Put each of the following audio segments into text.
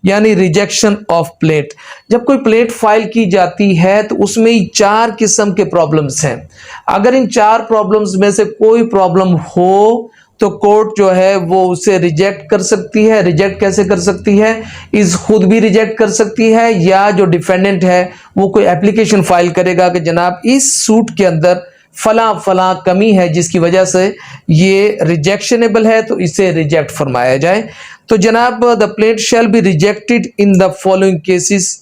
यानी rejection of plate. जब कोई प्लेट फाइल की जाती है तो उसमें 4 किस्म के प्रॉब्लम्स हैं। अगर इन 4 प्रॉब्लम्स में से कोई प्रॉब्लम हो तो कोर्ट जो है वो उसे रिजेक्ट कर सकती है। रिजेक्ट कैसे कर सकती है? इस खुद भी रिजेक्ट कर सकती है, या जो डिफेंडेंट है वो कोई एप्लीकेशन फाइल करेगा कि जनाब इस सूट के अंदर फला फला कमी है जिसकी वजह से ये रिजेक्शनेबल है, तो इसे रिजेक्ट फरमाया जाए। तो जनाब the plate shall be rejected in the following cases.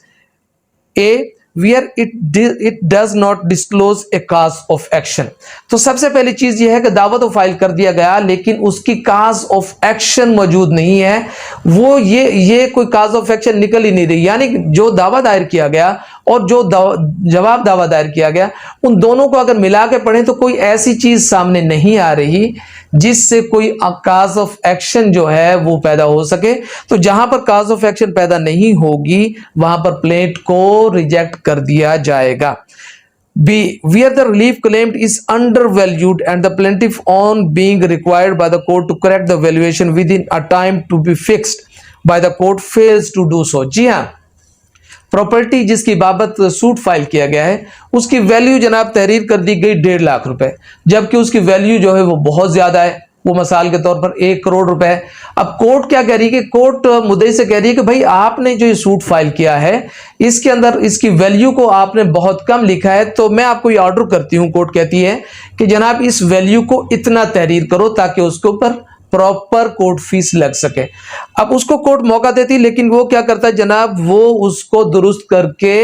A, where it does not disclose a cause of action। तो सबसे पहली चीज यह है कि दावा तो फाइल कर दिया गया लेकिन उसकी काज ऑफ एक्शन मौजूद नहीं है। वो ये कोई काज ऑफ एक्शन निकल ही नहीं रही, यानी जो दावा दायर किया गया और जो जवाब दावा दायर किया गया, उन दोनों को अगर मिला के पढ़ें तो कोई ऐसी चीज सामने नहीं आ रही जिससे कोई काज ऑफ एक्शन जो है वो पैदा हो सके। तो जहां पर काज ऑफ एक्शन पैदा नहीं होगी वहां पर प्लेट को रिजेक्ट कर दिया जाएगा। B, where the relief claimed is undervalued and the plaintiff on being required by the court to correct the valuation within a time to be fixed by the court fails to do so। जी हाँ, property जिसकी बाबत suit file किया गया है उसकी value जनाब तहरीर कर दी गई 1.5 लाख रुपए, जबकि उसकी वैल्यू जो है वो बहुत ज्यादा है, वो मिसाल के तौर पर 1 करोड़ रुपए। अब कोर्ट क्या कह रही है कि कोर्ट मुद्दई से कह रही है कि भाई आपने जो ये सूट फाइल किया है इसके अंदर इसकी वैल्यू को आपने बहुत कम लिखा है, तो मैं आपको ये ऑर्डर करती हूं। कोर्ट कहती है कि जनाब इस वैल्यू को इतना तहरीर करो ताकि उसके ऊपर प्रॉपर कोर्ट फीस लग सके। अब उसको कोर्ट मौका देती, लेकिन वो क्या करता है जनाब, वो उसको दुरुस्त करके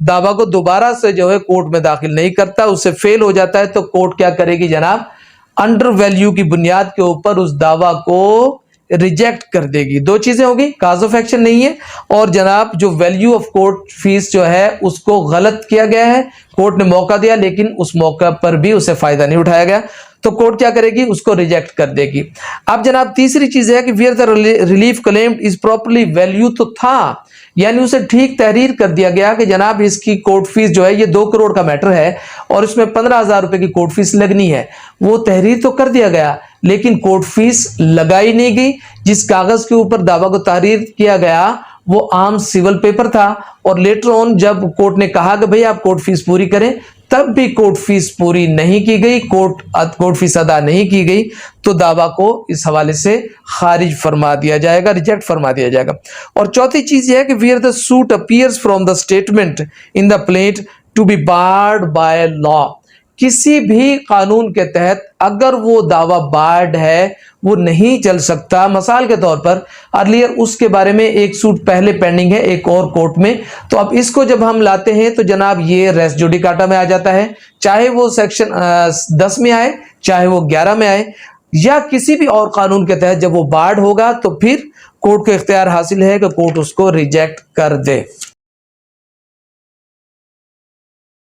दावा को दोबारा से जो है कोर्ट में दाखिल नहीं करता, उससे फेल हो जाता है। तो कोर्ट क्या करेगी जनाब, अंडर वैल्यू की बुनियाद के ऊपर उस दावा को रिजेक्ट कर देगी। दो चीजें होगी, काज ऑफ एक्शन नहीं है और जनाब जो वैल्यू ऑफ कोर्ट फीस जो है उसको गलत किया गया है, कोर्ट ने मौका दिया लेकिन उस मौका पर भी उसे फायदा नहीं उठाया गया, तो कोर्ट क्या करेगी, उसको रिजेक्ट कर देगी। अब जनाब तीसरी चीज है कि where the relief claimed is properly value, तो था यानी उसे ठीक तहरीर कर दिया गया कि जनाब इसकी कोर्ट फीस जो है ये 2 करोड़ का मैटर है और इसमें 15,000 रुपए की कोर्ट फीस लगनी है। वो तहरीर तो कर दिया गया लेकिन कोर्ट फीस लगाई नहीं गई। जिस कागज के ऊपर दावा को तहरीर किया गया वो आम सिविल पेपर था और लेटर ऑन जब कोर्ट ने कहा कि भाई आप कोर्ट फीस पूरी करें, तब भी कोर्ट फीस पूरी नहीं की गई, कोर्ट फीस अदा नहीं की गई, तो दावा को इस हवाले से खारिज फरमा दिया जाएगा, रिजेक्ट फरमा दिया जाएगा। और चौथी चीज यह है कि where the suit appears from the statement in the plaint to be barred by law. किसी भी कानून के तहत अगर वो दावा बार्ड है वो नहीं चल सकता। मिसाल के तौर पर अर्लियर उसके बारे में एक सूट पहले पेंडिंग है एक और कोर्ट में, तो अब इसको जब हम लाते हैं तो जनाब ये रेस जुडिकाटा में आ जाता है, चाहे वो सेक्शन 10 में आए चाहे वो 11 में आए या किसी भी और कानून के तहत जब वो बार्ड होगा तो फिर कोर्ट को इख्तियार हासिल है कि कोर्ट उसको रिजेक्ट कर दे।